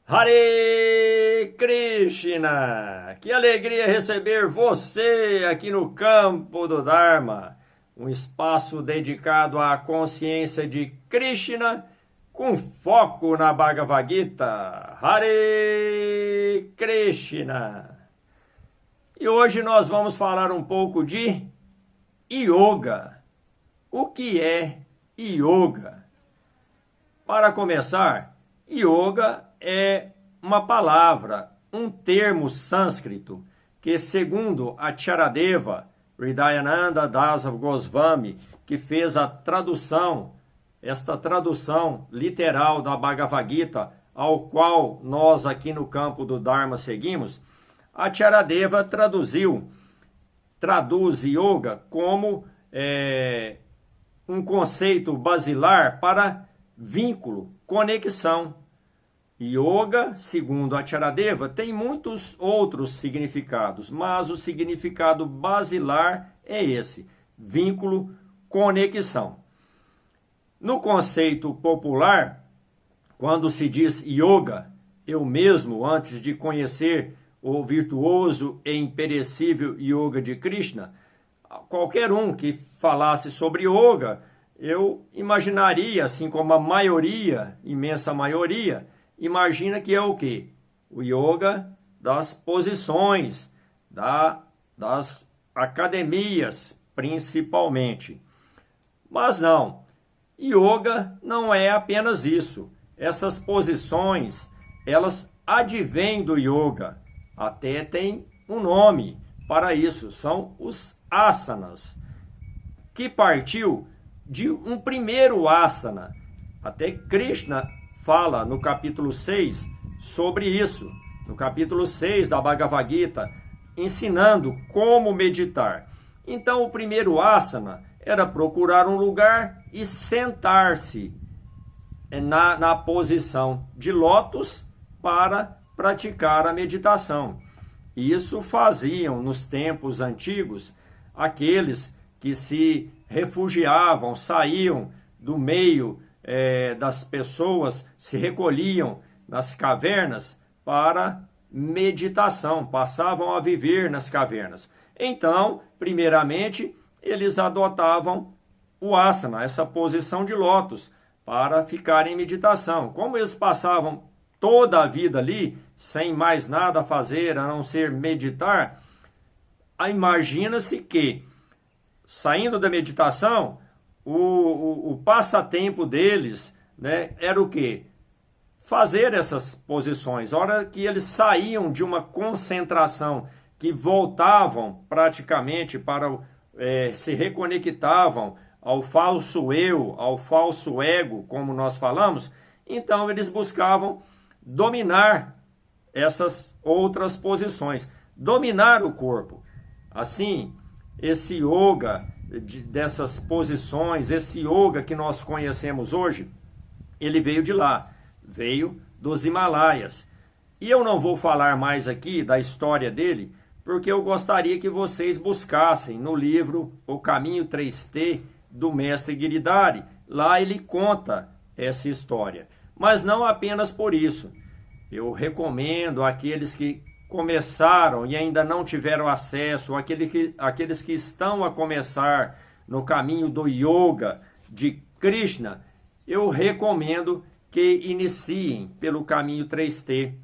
Hare Krishna! Que alegria receber você aqui no Campo do Dharma, um espaço dedicado à consciência de Krishna com foco na Bhagavad Gita. Hare Krishna! E hoje nós vamos falar um pouco de yoga. O que é yoga? Para começar, yoga é uma palavra, um termo sânscrito, que segundo Acharadeva Hridayananda Das Goswami, que fez a tradução, esta tradução literal da Bhagavad Gita, ao qual nós aqui no Campo do Dharma seguimos, Acharadeva traduz yoga como um conceito basilar para vínculo, conexão. Yoga, segundo Acharadeva, tem muitos outros significados, mas o significado basilar é esse: vínculo, conexão. No conceito popular, quando se diz yoga, eu mesmo, antes de conhecer o virtuoso e imperecível yoga de Krishna, qualquer um que falasse sobre yoga, eu imaginaria, assim como a maioria, imensa maioria, imagina que é o quê? O yoga das posições, das academias, principalmente. Mas não, yoga não é apenas isso. Essas posições, elas advêm do yoga, até tem um nome para isso, são os asanas, que partiu de um primeiro asana. Até Krishna fala no capítulo 6 sobre isso, no capítulo 6 da Bhagavad Gita, ensinando como meditar. Então, o primeiro asana era procurar um lugar e sentar-se na posição de lótus para praticar a meditação. Isso faziam nos tempos antigos aqueles que se refugiavam, saíam do meio das pessoas, se recolhiam nas cavernas para meditação, passavam a viver nas cavernas. Então, primeiramente, eles adotavam o asana, essa posição de lótus, para ficar em meditação. Como eles passavam toda a vida ali, sem mais nada a fazer a não ser meditar, imagina-se que, saindo da meditação, o passatempo deles, né, era o quê? Fazer essas posições. A hora que eles saíam de uma concentração, que voltavam praticamente para se reconectavam ao falso eu, ao falso ego, como nós falamos, então eles buscavam dominar essas outras posições, dominar o corpo. Assim, esse yoga dessas posições, esse yoga que nós conhecemos hoje, ele veio de lá, veio dos Himalaias. E eu não vou falar mais aqui da história dele, porque eu gostaria que vocês buscassem no livro O Caminho 3T do Mestre Giridhari. Lá ele conta essa história. Mas não apenas por isso. Eu recomendo àqueles que começaram e ainda não tiveram acesso, aqueles que estão a começar no caminho do yoga de Krishna, eu recomendo que iniciem pelo caminho 3T.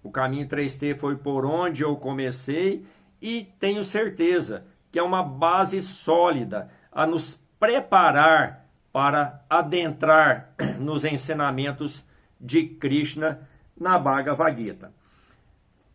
O caminho 3T foi por onde eu comecei e tenho certeza que é uma base sólida a nos preparar para adentrar nos ensinamentos de Krishna na Bhagavad Gita.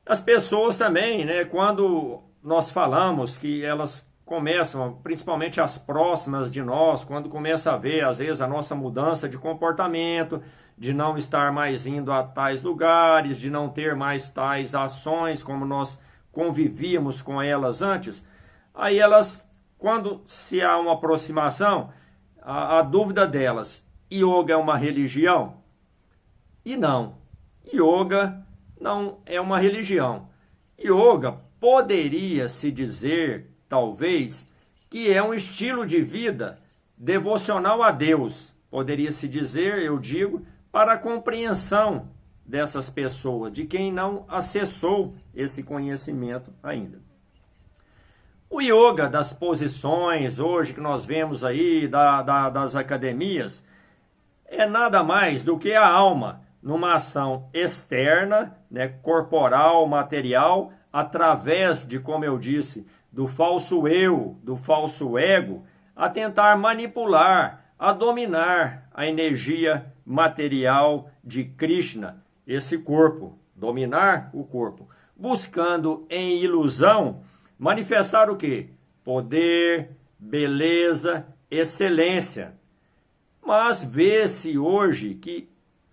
As pessoas também, né, quando nós falamos que elas começam, principalmente as próximas de nós, quando começa a ver, às vezes, a nossa mudança de comportamento, de não estar mais indo a tais lugares, de não ter mais tais ações como nós convivíamos com elas antes, aí elas, quando se há uma aproximação, a dúvida delas: yoga é uma religião? E não, yoga não é uma religião. Yoga poderia se dizer, talvez, que é um estilo de vida devocional a Deus. Poderia se dizer, eu digo, para a compreensão dessas pessoas, de quem não acessou esse conhecimento ainda. O yoga das posições, hoje que nós vemos aí das academias, é nada mais do que a alma numa ação externa, né, corporal, material, através de, como eu disse, do falso eu, do falso ego, a tentar manipular, a dominar a energia material de Krishna, esse corpo, dominar o corpo, buscando em ilusão manifestar o quê? Poder, beleza, excelência. Mas vê-se hoje que,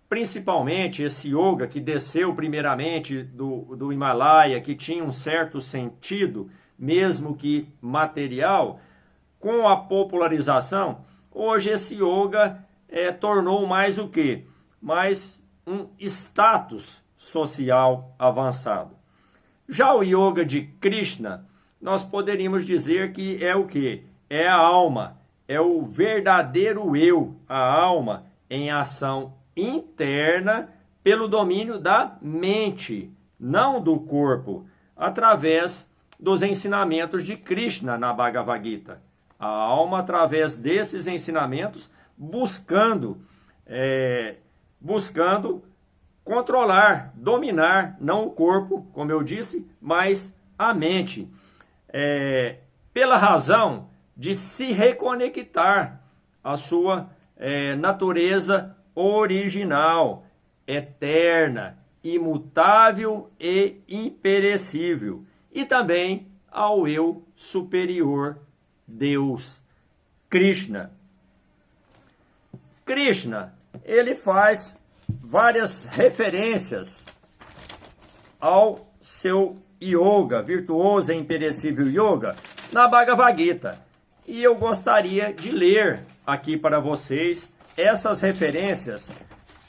principalmente esse yoga que desceu primeiramente do Himalaia, que tinha um certo sentido, mesmo que material, com a popularização, hoje esse yoga tornou mais o quê? Mais um status social avançado. Já o yoga de Krishna, nós poderíamos dizer que é o quê? É a alma, é o verdadeiro eu, a alma em ação interna pelo domínio da mente, não do corpo, através dos ensinamentos de Krishna na Bhagavad Gita. A alma, através desses ensinamentos, buscando controlar, dominar, não o corpo, como eu disse, mas a mente, pela razão de se reconectar à sua natureza original, eterna, imutável e imperecível, e também ao eu superior, Deus, Krishna. Krishna, ele faz várias referências ao seu yoga, virtuoso e imperecível yoga, na Bhagavad Gita. E eu gostaria de ler aqui para vocês essas referências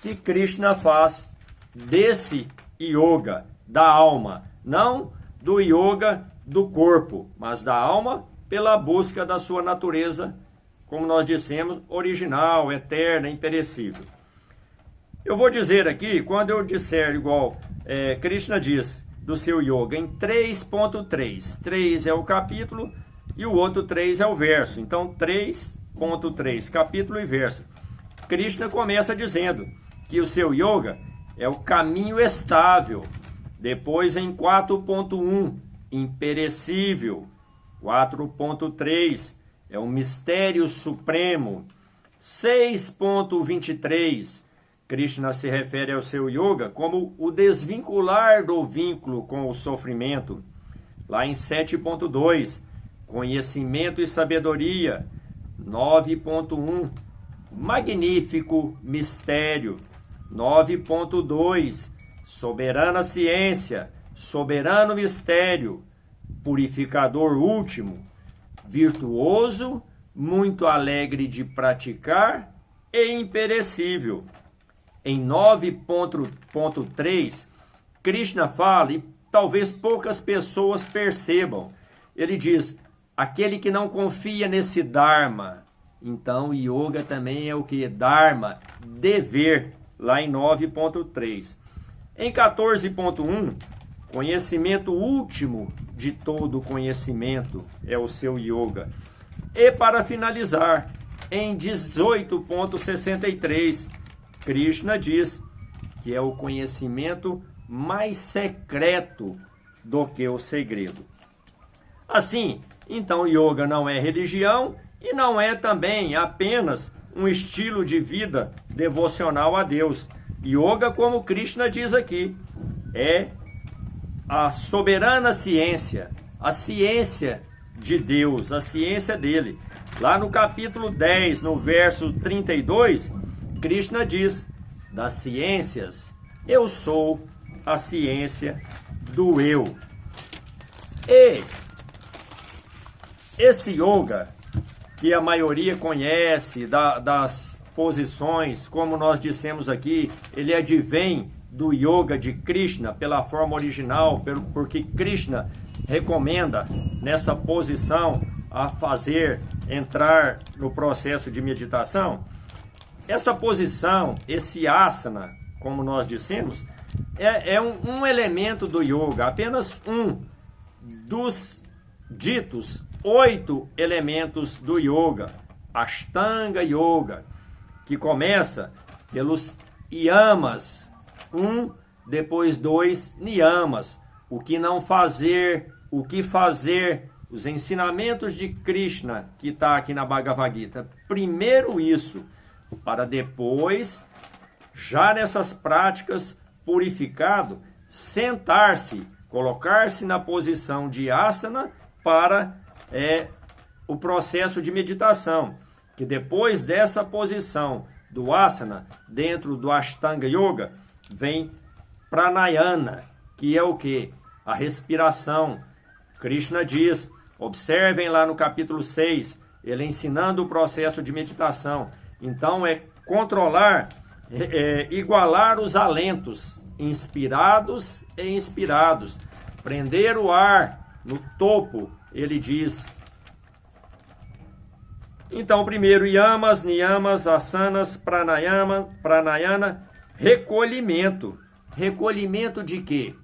que Krishna faz desse yoga da alma, não do yoga do corpo, mas da alma pela busca da sua natureza, como nós dissemos, original, eterna, imperecível. Eu vou dizer aqui, quando eu disser igual Krishna diz do seu yoga, em 3.3. 3 é o capítulo e o outro 3 é o verso. Então, 3.3, capítulo e verso. Krishna começa dizendo que o seu yoga é o caminho estável. Depois, em 4.1, imperecível. 4.3, é o mistério supremo. 6.23, Krishna se refere ao seu yoga como o desvincular do vínculo com o sofrimento. Lá em 7.2, conhecimento e sabedoria. 9.1, magnífico mistério. 9.2, soberana ciência, soberano mistério, purificador último, virtuoso, muito alegre de praticar e imperecível. Em 9.3, Krishna fala, e talvez poucas pessoas percebam, ele diz, aquele que não confia nesse Dharma. Então, yoga também é o que? Dharma, dever, lá em 9.3. Em 14.1, conhecimento último de todo conhecimento é o seu yoga. E para finalizar, em 18.63, Krishna diz que é o conhecimento mais secreto do que o segredo. Assim, então yoga não é religião e não é também apenas um estilo de vida devocional a Deus. Yoga, como Krishna diz aqui, é a soberana ciência, a ciência de Deus, a ciência dele. Lá no capítulo 10, no verso 32, Krishna diz, das ciências, eu sou a ciência do eu. E esse yoga, que a maioria conhece, das posições, como nós dissemos aqui, ele advém do yoga de Krishna, pela forma original, porque Krishna recomenda nessa posição a entrar no processo de meditação. Essa posição, esse asana, como nós dissemos, é um elemento do yoga, apenas um dos ditos 8 elementos do yoga, Ashtanga Yoga, que começa pelos yamas, depois 2 niyamas, o que não fazer, o que fazer, os ensinamentos de Krishna, que está aqui na Bhagavad Gita. Primeiro isso, para depois, já nessas práticas, purificado, sentar-se, colocar-se na posição de asana para o processo de meditação, que depois dessa posição do asana, dentro do Ashtanga Yoga, vem pranayana, que é o que? A respiração. Krishna diz, observem lá no capítulo 6, ele ensinando o processo de meditação. Então é controlar, igualar os alentos, inspirados e inspirados, prender o ar no topo, ele diz. Então, primeiro, yamas, niyamas, asanas, pranayana, recolhimento. Recolhimento de quê?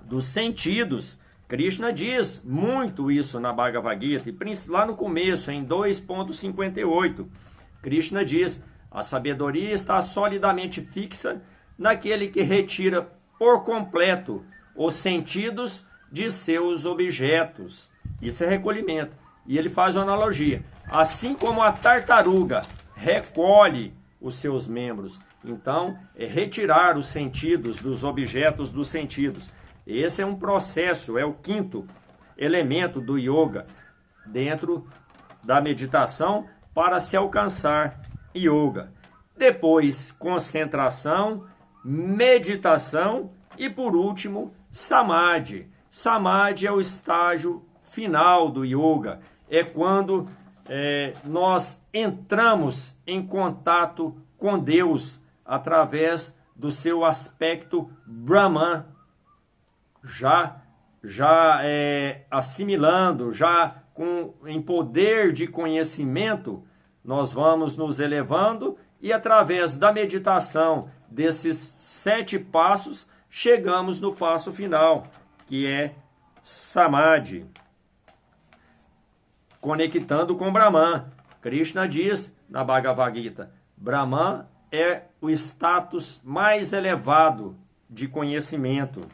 Dos sentidos. Krishna diz muito isso na Bhagavad Gita, e lá no começo, em 2.58, Krishna diz, a sabedoria está solidamente fixa naquele que retira por completo os sentidos de seus objetos. Isso é recolhimento. E ele faz uma analogia. Assim como a tartaruga recolhe os seus membros, então é retirar os sentidos dos objetos dos sentidos. Esse é um processo, é o 5º elemento do yoga dentro da meditação para se alcançar yoga. Depois, concentração, meditação e, por último, samadhi. Samadhi é o estágio final do yoga. É quando nós entramos em contato com Deus através do seu aspecto Brahman, já assimilando, já em poder de conhecimento, nós vamos nos elevando e através da meditação desses 7 passos, chegamos no passo final, que é Samadhi, conectando com Brahman. Krishna diz na Bhagavad Gita, Brahman é o status mais elevado de conhecimento.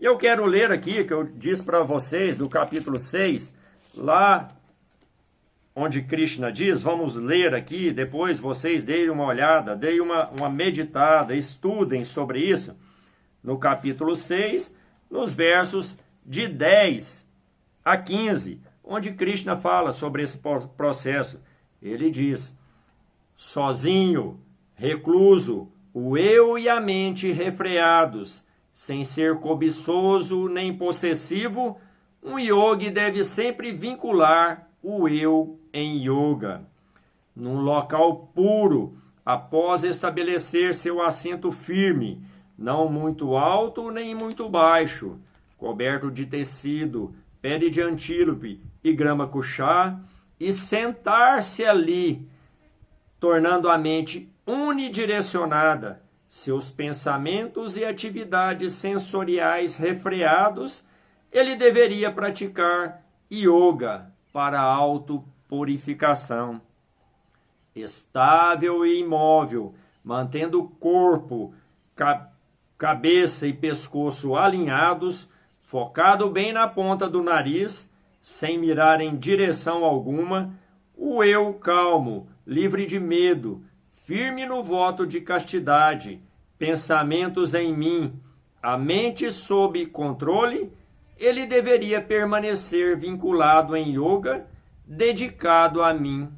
E eu quero ler aqui, que eu disse para vocês, do capítulo 6, lá onde Krishna diz, vamos ler aqui, depois vocês deem uma olhada, deem uma meditada, estudem sobre isso, no capítulo 6, nos versos de 10 a 15, onde Krishna fala sobre esse processo. Ele diz, sozinho, recluso, o eu e a mente refreados, sem ser cobiçoso nem possessivo, um yogi deve sempre vincular o eu em yoga. Num local puro, após estabelecer seu assento firme, não muito alto nem muito baixo, coberto de tecido, pele de antílope e grama cuxá, e sentar-se ali, tornando a mente unidirecionada, seus pensamentos e atividades sensoriais refreados, ele deveria praticar yoga para autopurificação. Estável e imóvel, mantendo o corpo, cabeça e pescoço alinhados, focado bem na ponta do nariz, sem mirar em direção alguma, o eu calmo, livre de medo, firme no voto de castidade, pensamentos em mim, a mente sob controle, ele deveria permanecer vinculado em yoga, dedicado a mim.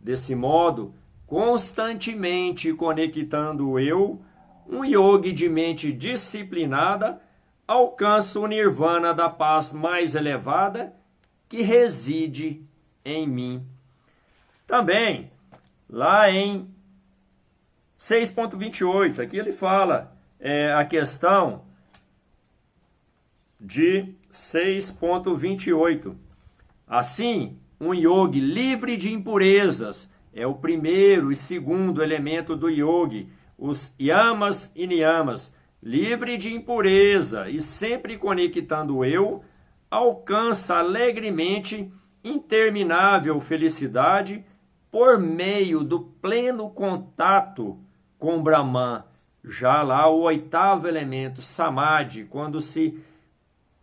Desse modo, constantemente conectando o eu, um yogi de mente disciplinada alcança o nirvana da paz mais elevada que reside em mim. Também, lá em 6.28, aqui ele fala a questão de 6.28. Assim, um yogi livre de impurezas é o primeiro e segundo elemento do yogi, os yamas e niyamas, livre de impureza e sempre conectando o eu, alcança alegremente interminável felicidade por meio do pleno contato com Brahman. Já lá o oitavo elemento, Samadhi, quando se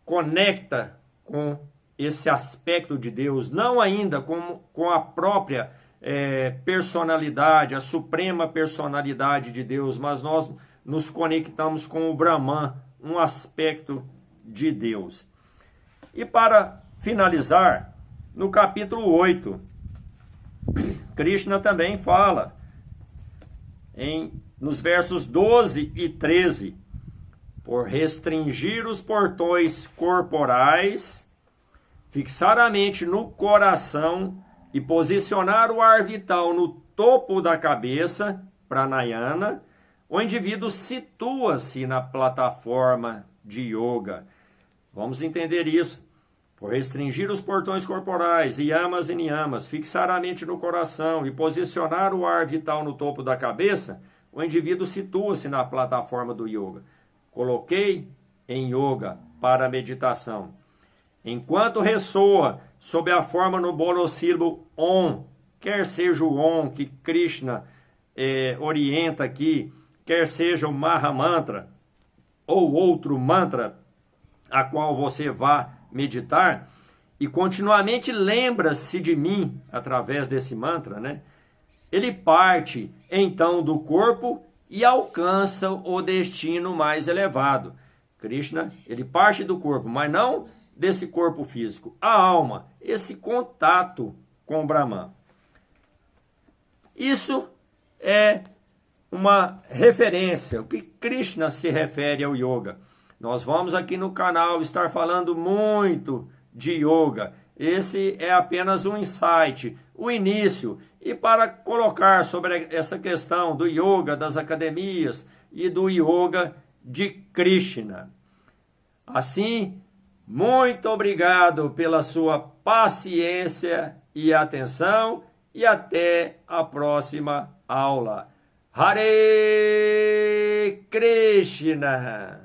conecta com esse aspecto de Deus, não ainda com a própria personalidade, a suprema personalidade de Deus, mas nós nos conectamos com o Brahman, um aspecto de Deus. E para finalizar, no capítulo 8, Krishna também fala, nos versos 12 e 13, por restringir os portões corporais, fixar a mente no coração e posicionar o ar vital no topo da cabeça, pranayana, o indivíduo situa-se na plataforma de yoga. Vamos entender isso. Por restringir os portões corporais, yamas e niyamas, fixar a mente no coração e posicionar o ar vital no topo da cabeça, o indivíduo situa-se na plataforma do yoga. Coloquei em yoga para a meditação. Enquanto ressoa sob a forma no monossílabo Om, quer seja o Om que Krishna orienta aqui, quer seja o Mahamantra ou outro mantra a qual você vá meditar, e continuamente lembra-se de mim através desse mantra, né? Ele parte então do corpo e alcança o destino mais elevado. Krishna, ele parte do corpo, mas não desse corpo físico, a alma, esse contato com Brahman. Isso é uma referência, o que Krishna se refere ao yoga. Nós vamos aqui no canal estar falando muito de yoga. Esse é apenas um insight, o início. E para colocar sobre essa questão do yoga, das academias e do yoga de Krishna. Assim, muito obrigado pela sua paciência e atenção e até a próxima aula. Hare Krishna!